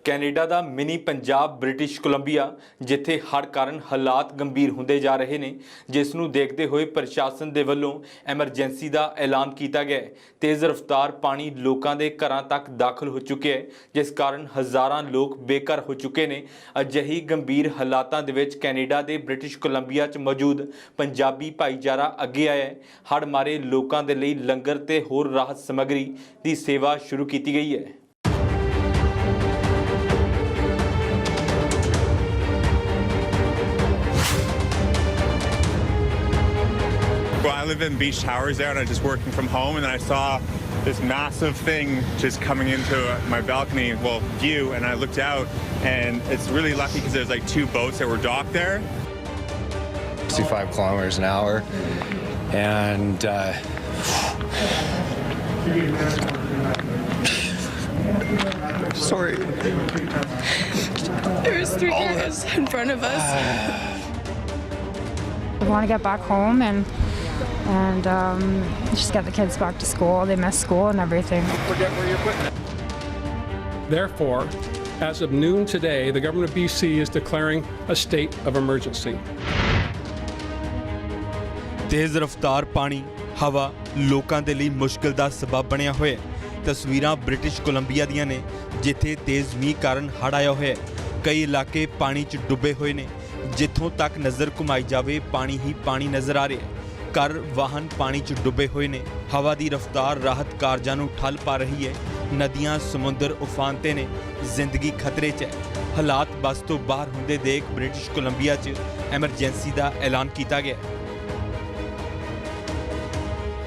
Canada ਦਾ mini Punjab British Columbia ਜਿੱਥੇ ਹੜ੍ਹ ਕਾਰਨ ਹਾਲਾਤ ਗੰਭੀਰ ਹੁੰਦੇ ਜਾ ਰਹੇ ਨੇ, ਜਿਸ ਨੂੰ ਦੇਖਦੇ ਹੋਏ ਪ੍ਰਸ਼ਾਸਨ ਦੇ ਵੱਲੋਂ ਐਮਰਜੈਂਸੀ ਦਾ ਐਲਾਨ ਕੀਤਾ ਗਿਆ ਹੈ। ਤੇਜ਼ ਰਫ਼ਤਾਰ ਪਾਣੀ ਲੋਕਾਂ ਦੇ ਘਰਾਂ ਤੱਕ ਦਾਖਲ ਹੋ ਚੁੱਕਿਆ ਹੈ, ਜਿਸ ਕਾਰਨ ਹਜ਼ਾਰਾਂ ਲੋਕ ਬੇਘਰ ਹੋ ਚੁੱਕੇ ਨੇ। ਅਜਿਹੀ ਗੰਭੀਰ ਹਾਲਾਤਾਂ ਦੇ ਵਿੱਚ ਕੈਨੇਡਾ ਦੇ ਬ੍ਰਿਟਿਸ਼ ਕੋਲੰਬੀਆ 'ਚ ਮੌਜੂਦ ਪੰਜਾਬੀ ਭਾਈਚਾਰਾ ਅੱਗੇ ਆਇਆ ਹੈ। ਹੜ੍ਹ ਮਾਰੇ ਲੋਕਾਂ ਦੇ ਲਈ ਲੰਗਰ ਤੇ ਹੋਰ ਰਾਹਤ ਸਮੱਗਰੀ ਦੀ ਸੇਵਾ ਸ਼ੁਰੂ ਕੀਤੀ ਗਈ ਹੈ। Well, I live in Beach Towers there, and I'm just working from home, and then I saw this massive thing just coming into my balcony, well, view, and I looked out, and it's really lucky because there's like 2 boats that were docked there. 65 kilometers an hour, and sorry. There was 3 cars in front of us. We want to get back home and just get the kids back to school. They miss school and everything. Therefore, as of noon today, the government of BC is declaring a state of emergency. ਤੇਜ਼ ਰਫ਼ਤਾਰ ਪਾਣੀ ਹਵਾ ਲੋਕਾਂ ਦੇ ਲਈ ਮੁਸ਼ਕਿਲ ਦਾ ਸਬਬ ਬਣਿਆ ਹੋਇਆ ਹੈ। ਤਸਵੀਰਾਂ ਬ੍ਰਿਟਿਸ਼ ਕੋਲੰਬੀਆ ਦੀਆਂ ਨੇ, ਜਿੱਥੇ ਤੇਜ਼ ਮੀਂਹ ਕਾਰਨ ਹੜ੍ਹ ਆਇਆ ਹੋਇਆ ਹੈ। ਕਈ ਇਲਾਕੇ ਪਾਣੀ 'ਚ ਡੁੱਬੇ ਹੋਏ ਨੇ। ਜਿੱਥੋਂ ਤੱਕ ਨਜ਼ਰ ਘੁਮਾਈ ਜਾਵੇ ਪਾਣੀ ਹੀ ਪਾਣੀ ਨਜ਼ਰ ਆ ਰਿਹਾ ਹੈ। ਘਰ ਵਾਹਨ ਪਾਣੀ 'ਚ ਡੁੱਬੇ ਹੋਏ ਨੇ। ਹਵਾ ਦੀ ਰਫ਼ਤਾਰ ਰਾਹਤ ਕਾਰਜਾਂ ਨੂੰ ਠੱਲ ਪਾ ਰਹੀ ਹੈ। ਨਦੀਆਂ ਸਮੁੰਦਰ ਉਫਾਨ 'ਤੇ ਨੇ। ਜ਼ਿੰਦਗੀ ਖਤਰੇ 'ਚ ਹੈ। ਹਾਲਾਤ ਬਸ ਤੋਂ ਬਾਹਰ ਹੁੰਦੇ ਦੇਖ ਬ੍ਰਿਟਿਸ਼ ਕੋਲੰਬੀਆ 'ਚ ਐਮਰਜੈਂਸੀ ਦਾ ਐਲਾਨ ਕੀਤਾ ਗਿਆ ਹੈ।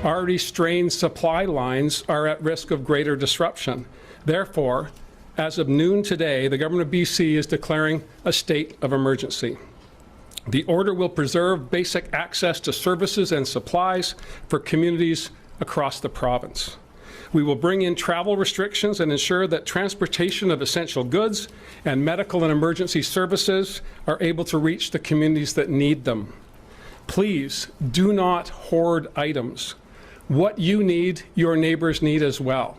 Already strained supply lines are at risk of greater disruption. Therefore, as of noon today, the government of BC is declaring a state of emergency. The order will preserve basic access to services and supplies for communities across the province. We will bring in travel restrictions and ensure that transportation of essential goods and medical and emergency services are able to reach the communities that need them. Please do not hoard items. What you need, your neighbors need as well.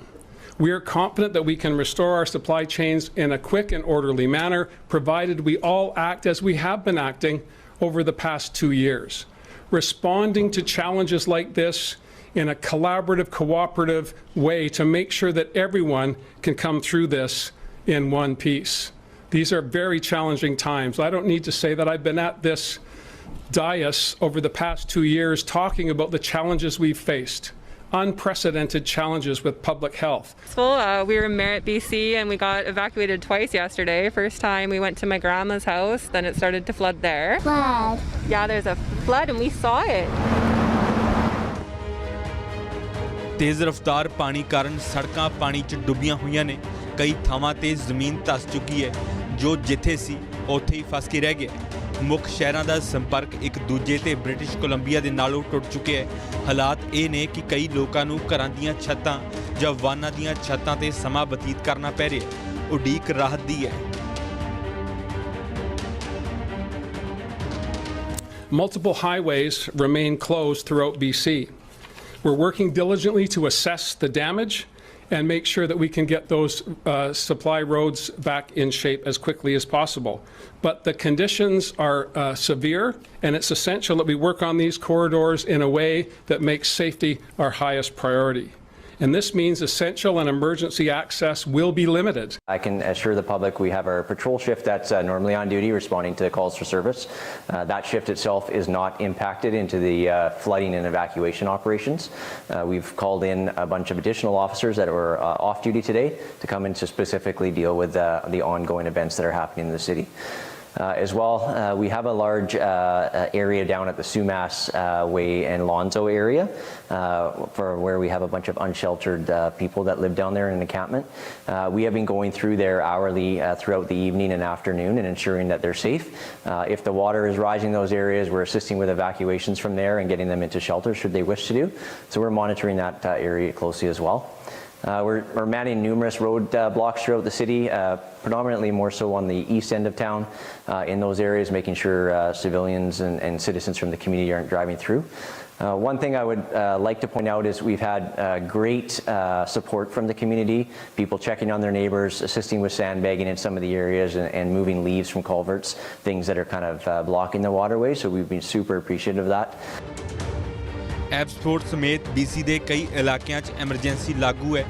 We are confident that we can restore our supply chains in a quick and orderly manner, provided we all act as we have been acting over the past 2 years, responding to challenges like this in a collaborative, cooperative way to make sure that everyone can come through this in one piece. These are very challenging times. I don't need to say that I've been at this dais over the past 2 years talking about the challenges we've faced. Unprecedented challenges with public health. We were in Merritt, BC, and we got evacuated twice yesterday. First time we went to my grandma's house, then it started to flood there. Flood. Yeah, there's a flood and we saw it. ਤੇਜ਼ ਰਫ਼ਤਾਰ ਪਾਣੀ ਕਾਰਨ ਸੜਕਾਂ ਪਾਣੀ 'ਚ ਡੁੱਬੀਆਂ ਹੋਈਆਂ ਨੇ। ਕਈ ਥਾਵਾਂ ਤੇ ਜ਼ਮੀਨ ਧੱਸ ਚੁੱਕੀ ਹੈ, ਜੋ ਜਿੱਥੇ ਸੀ ਉੱਥੇ ਹੀ ਫਸ ਕੇ ਰਹਿ ਗਿਆ। ਮੁੱਖ ਸ਼ਹਿਰਾਂ ਦਾ ਸੰਪਰਕ ਇੱਕ ਦੂਜੇ ਤੇ ਬ੍ਰਿਟਿਸ਼ ਕੋਲੰਬੀਆ ਦੇ ਨਾਲੋਂ ਟੁੱਟ ਚੁੱਕਿਆ ਹੈ। ਹਾਲਾਤ ਇਹ ਨੇ ਕਿ ਕਈ ਲੋਕਾਂ ਨੂੰ ਘਰਾਂ ਦੀਆਂ ਛੱਤਾਂ ਜਾਂ ਵਾਹਨਾਂ ਦੀਆਂ ਛੱਤਾਂ ਤੇ ਸਮਾਂ ਬਤੀਤ ਕਰਨਾ ਪੈ ਰਿਹਾ ਹੈ। ਉਡੀਕ ਰਾਹਤ ਦੀ ਹੈ। Multiple highways remain closed throughout BC. We're working diligently to assess the damage and make sure that we can get those supply roads back in shape as quickly as possible. But the conditions are severe, and it's essential that we work on these corridors in a way that makes safety our highest priority. And this means essential and emergency access will be limited. I can assure the public we have our patrol shift that's normally on duty responding to calls for service. That shift itself is not impacted into the flooding and evacuation operations. We've called in a bunch of additional officers that were off duty today to come in to specifically deal with the ongoing events that are happening in the city. As well, we have a large area down at the Sumas Way and Lonzo area for where we have a bunch of unsheltered people that live down there in an encampment. We have been going through there hourly throughout the evening and afternoon and ensuring that they're safe. If the water is rising in those areas, we're assisting with evacuations from there and getting them into shelters should they wish to do. So we're monitoring that area closely as well. We're manning numerous road blocks throughout the city, predominantly more so on the east end of town in those areas, making sure civilians and citizens from the community aren't driving through. One thing I would like to point out is we've had great support from the community, people checking on their neighbors, assisting with sandbagging in some of the areas and moving leaves from culverts, things that are kind of blocking the waterway, so we've been super appreciative of that. Abbotsford ਸਮੇਤ BC ਦੇ ਕਈ ਇਲਾਕਿਆਂ 'ਚ emergency ਲਾਗੂ ਹੈ।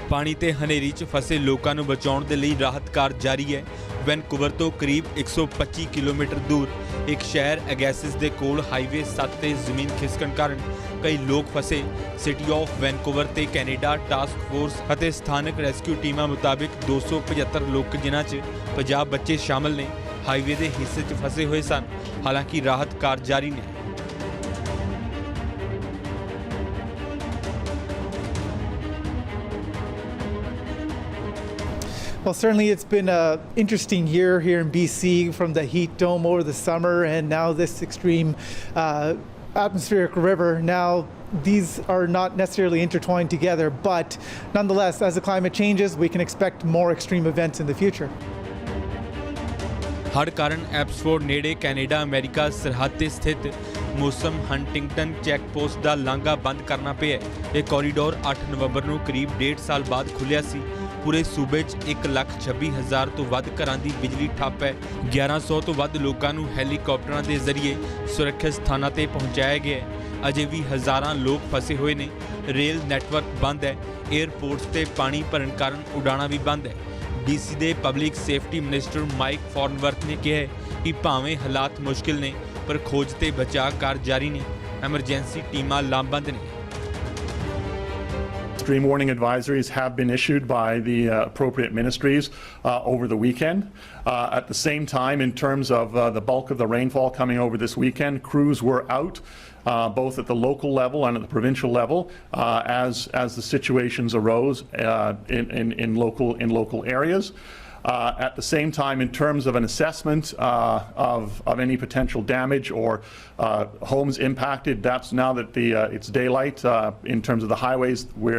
ਪਾਣੀ ਤੇ ਹਨੇਰੀ 'ਚ ਫਸੇ ਲੋਕਾਂ ਨੂੰ ਬਚਾਉਣ ਦੇ ਲਈ ਰਾਹਤ ਕਾਰਜ ਜਾਰੀ ਹੈ। ਵੈਨਕੂਵਰ ਤੋਂ ਕਰੀਬ 125 ਕਿਲੋਮੀਟਰ ਦੂਰ ਇੱਕ ਸ਼ਹਿਰ ਅਗੈਸਿਸ ਦੇ ਕੋਲ ਹਾਈਵੇ 7 ਤੇ ਜ਼ਮੀਨ ਖਿਸਕਣ ਕਾਰਨ ਕਈ ਲੋਕ ਫਸੇ। ਸਿਟੀ ਆਫ ਵੈਨਕੂਵਰ ਤੇ ਕੈਨੇਡਾ ਟਾਸਕ ਫੋਰਸ ਅਤੇ ਸਥਾਨਕ ਰੈਸਕਿਊ ਟੀਮਾਂ ਮੁਤਾਬਿਕ 275 ਲੋਕ ਜਿਨ੍ਹਾਂ 'ਚ 50 ਬੱਚੇ ਸ਼ਾਮਲ ਨੇ ਹਾਈਵੇ ਦੇ ਹਿੱਸੇ 'ਚ ਫਸੇ ਹੋਏ ਸਨ। ਹਾਲਾਂਕਿ ਰਾਹਤ ਕਾਰਜ ਜਾਰੀ ਨੇ। Well, certainly it's been an interesting year here in BC, from the heat dome over the summer and now this extreme atmospheric river. Now, these are not necessarily intertwined together, but nonetheless, as the climate changes, we can expect more extreme events in the future. ਹੜ੍ਹ ਕਾਰਨ Abbotsford ਨੇੜੇ Canada America ਸਰਹੱਦ ਤੇ ਸਥਿਤ ਮੌਸਮ Huntington check post ਦਾ ਲਾਂਘਾ ਬੰਦ ਕਰਨਾ ਪਿਆ। ਇਹ ਕੋਰੀਡੋਰ 8 ਨਵੰਬਰ ਨੂੰ ਕਰੀਬ 1.5 ਸਾਲ ਬਾਅਦ ਖੁੱਲ੍ਹਿਆ ਸੀ। ਪੂਰੇ ਸੂਬੇ 'ਚ 1,26,000 ਤੋਂ ਵੱਧ ਘਰਾਂ ਦੀ ਬਿਜਲੀ ਠੱਪ ਹੈ। 1100 ਤੋਂ ਵੱਧ ਲੋਕਾਂ ਨੂੰ ਹੈਲੀਕਾਪਟਰਾਂ ਦੇ ਜ਼ਰੀਏ ਸੁਰੱਖਿਅਤ ਸਥਾਨਾਂ ਤੇ ਪਹੁੰਚਾਇਆ ਗਿਆ ਹੈ। ਅਜੇ ਵੀ ਹਜ਼ਾਰਾਂ ਲੋਕ ਫਸੇ ਹੋਏ ਨੇ। ਰੇਲ ਨੈਟਵਰਕ ਬੰਦ ਹੈ। ਏਅਰਪੋਰਟਸ ਤੇ ਪਾਣੀ ਭਰਨ ਕਾਰਨ ਉਡਾਣਾਂ ਵੀ ਬੰਦ ਹੈ। BC ਦੇ ਪਬਲਿਕ ਸੇਫਟੀ ਮਿਨਿਸਟਰ ਮਾਈਕ ਫੋਰਨਵਰਥ ਨੇ ਕਿਹਾ ਕਿ ਭਾਵੇਂ ਹਾਲਾਤ ਮੁਸ਼ਕਿਲ ਨੇ ਪਰ ਖੋਜ ਤੇ ਬਚਾਅ ਕਾਰਜ ਜਾਰੀ ਨੇ। ਐਮਰਜੈਂਸੀ ਟੀਮਾਂ ਲਾਮਬੰਦ ਨੇ। Extreme warning advisories have been issued by the appropriate ministries over the weekend. At the same time, in terms of the bulk of the rainfall coming over this weekend, crews were out both at the local level and at the provincial level as the situations arose in local areas. At the same time, in terms of an assessment of any potential damage or homes impacted, that's now that it's daylight. In terms of the highways, we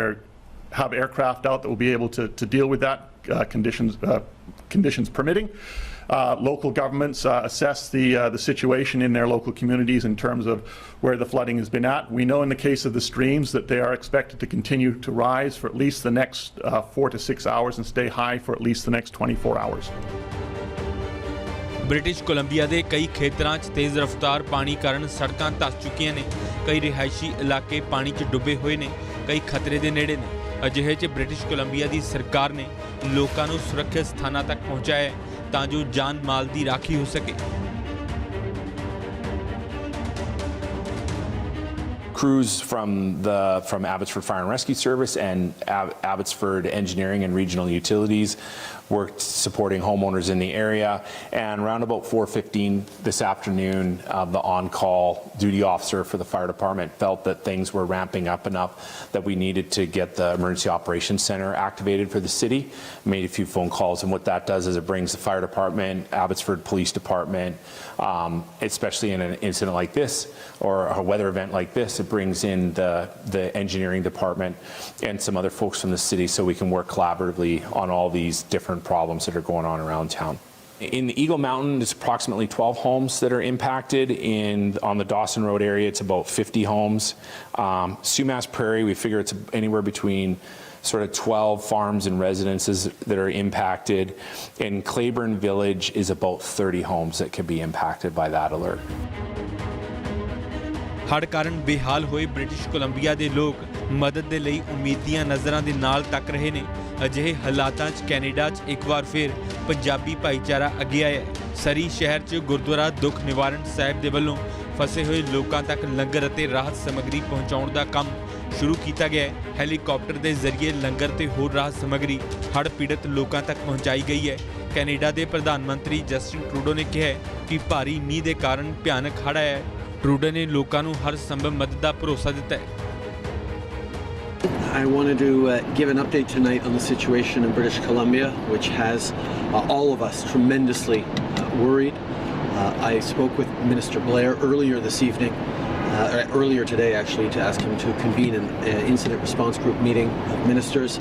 have aircraft out that will be able to deal with that, conditions permitting. Local governments assess the situation in their local communities in terms of where the flooding has been at. We know in the case of the streams that they are expected to continue to rise for at least the next 4 to 6 hours and stay high for at least the next 24 hours. British Columbia ਦੇ ਕਈ ਖੇਤਰਾਂ 'ਚ ਤੇਜ਼ ਰਫ਼ਤਾਰ ਪਾਣੀ ਕਾਰਨ ਸੜਕਾਂ ਧੱਸ ਚੁੱਕੀਆਂ ਨੇ। ਕਈ ਰਿਹਾਇਸ਼ੀ ਇਲਾਕੇ ਪਾਣੀ 'ਚ ਡੁੱਬੇ ਹੋਏ ਨੇ, ਕਈ ਖਤਰੇ ਦੇ ਨੇੜੇ ਨੇ। ਅਜਿਹੇ 'ਚ ਬ੍ਰਿਟਿਸ਼ ਕੋਲੰਬੀਆ ਦੀ ਸਰਕਾਰ ਨੇ ਲੋਕਾਂ ਨੂੰ ਸੁਰੱਖਿਅਤ ਸਥਾਨਾਂ ਤੱਕ ਪਹੁੰਚਾਇਆ ਤਾਂ ਜੋ ਜਾਨ ਮਾਲ ਦੀ ਰਾਖੀ ਹੋ ਸਕੇ। Crews from Abbotsford Fire and Rescue Service and Abbotsford Engineering and Regional Utilities worked supporting homeowners in the area, and around about 4:15 this afternoon, the on-call duty officer for the fire department felt that things were ramping up enough that we needed to get the Emergency Operations Center activated for the city. Made a few phone calls, and what that does is it brings the fire department, Abbotsford Police Department, especially in an incident like this or a weather event like this, it brings in the engineering department and some other folks from the city so we can work collaboratively on all these different problems that are going on around town. In the Eagle Mountain, it's approximately 12 homes that are impacted. On the Dawson Road area, it's about 50 homes. Sumas Prairie, we figure it's anywhere between sort of 12 farms and residences that are impacted. In Claiborne Village is about 30 homes that could be impacted by that alert. ਹੜ੍ਹ ਕਾਰਨ ਬੇਹਾਲ ਹੋਏ British Columbia ਦੇ ਲੋਕ ਮਦਦ ਦੇ ਲਈ ਉਮੀਦ ਦੀਆਂ ਨਜ਼ਰਾਂ ਦੇ ਨਾਲ ਤੱਕ ਰਹੇ ਨੇ। ਅਜਿਹੇ ਹਾਲਾਤਾਂ 'ਚ ਕੈਨੇਡਾ 'ਚ ਇੱਕ ਵਾਰ ਫਿਰ ਪੰਜਾਬੀ ਭਾਈਚਾਰਾ ਅੱਗੇ ਆਇਆ। ਸਰੀ ਸ਼ਹਿਰ 'ਚ ਗੁਰਦੁਆਰਾ ਦੁੱਖ ਨਿਵਾਰਨ ਸਾਹਿਬ ਦੇ ਵੱਲੋਂ ਫਸੇ ਹੋਏ ਲੋਕਾਂ ਤੱਕ ਲੰਗਰ ਅਤੇ ਰਾਹਤ ਸਮੱਗਰੀ ਪਹੁੰਚਾਉਣ ਦਾ ਕੰਮ ਸ਼ੁਰੂ ਕੀਤਾ ਗਿਆ ਹੈ। ਹੈਲੀਕਾਪਟਰ ਦੇ ਜ਼ਰੀਏ ਲੰਗਰ ਤੇ ਹੋਰ ਰਾਹਤ ਸਮੱਗਰੀ ਹੜ੍ਹ ਪੀੜਤ ਲੋਕਾਂ ਤੱਕ ਪਹੁੰਚਾਈ ਗਈ ਹੈ। ਕੈਨੇਡਾ ਦੇ ਪ੍ਰਧਾਨ ਮੰਤਰੀ ਜਸਟਿਨ ਟਰੂਡੋ ਨੇ ਕਿਹਾ ਕਿ ਭਾਰੀ ਮੀਂਹ ਦੇ ਕਾਰਨ ਭਿਆਨਕ ਹੜ੍ਹ ਆਇਆ ਹੈ। ਟਰੂਡੋ ਨੇ ਲੋਕਾਂ ਨੂੰ ਹਰ ਸੰਭਵ ਮਦਦ ਦਾ ਭਰੋਸਾ ਦਿੱਤਾ ਹੈ। I wanted to give an update tonight on the situation in British Columbia, which has all of us tremendously worried. I spoke with Minister Blair earlier this evening earlier today actually, to ask him to convene an incident response group meeting of ministers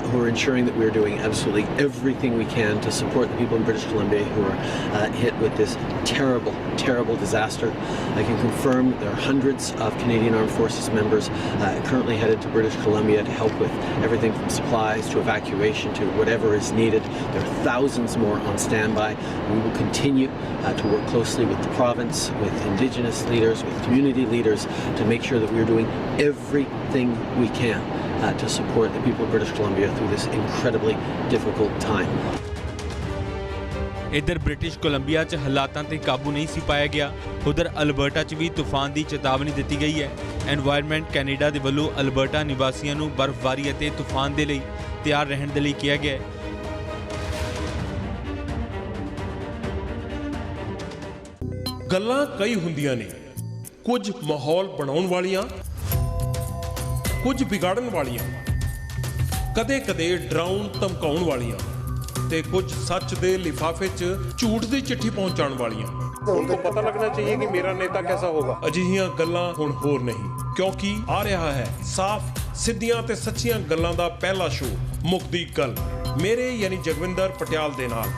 who are ensuring that we are doing absolutely everything we can to support the people in British Columbia who are hit with this terrible, terrible disaster. I can confirm there are hundreds of Canadian Armed Forces members currently headed to British Columbia to help with everything from supplies to evacuation to whatever is needed. There are thousands more on standby. We will continue to work closely with the province, with Indigenous leaders, with community leaders to make sure that we are doing everything we can to support the people of British Columbia through this incredibly difficult time. इधर British Columbia च हालातां ते काबू नहीं सी पाया गया। उधर Alberta च भी तूफान की चेतावनी दी गई है। एनवायरनमेंट कैनेडा दे वल्लों अल्बर्टा निवासियों नूं बर्फबारी अते तूफान दे लई तैयार रहण दे लई किया गया है। ਗੱਲਾਂ ਕਈ ਹੁੰਦੀਆਂ ਨੇ, ਕੁਝ ਮਾਹੌਲ ਬਣਾਉਣ ਵਾਲੀਆਂ, ਕੁਝ ਵਿਗਾੜਨ ਵਾਲੀਆਂ, ਕਦੇ-ਕਦੇ ਡਰਾਉਣ ਧਮਕਾਉਣ ਵਾਲੀਆਂ ਤੇ ਕੁਝ ਸੱਚ ਦੇ ਲਿਫਾਫੇ 'ਚ ਝੂਠ ਦੀ ਚਿੱਠੀ ਪਹੁੰਚਾਉਣ ਵਾਲੀਆਂ। उनको पता लगना चाहिए कि मेरा नेता कैसा होगा। ਅਜਿਹੀਆਂ ਗੱਲਾਂ ਹੁਣ ਹੋਰ ਨਹੀਂ, ਕਿਉਂਕਿ ਆ ਰਿਹਾ ਹੈ ਸਾਫ਼ ਸਿੱਧੀਆਂ ਤੇ ਸੱਚੀਆਂ ਗੱਲਾਂ ਦਾ ਪਹਿਲਾ ਸ਼ੋਅ ਮੁੱਕਦੀ ਗੱਲ, ਮੇਰੇ ਯਾਨੀ ਜਗਵਿੰਦਰ ਪਟਿਆਲ ਦੇ ਨਾਲ।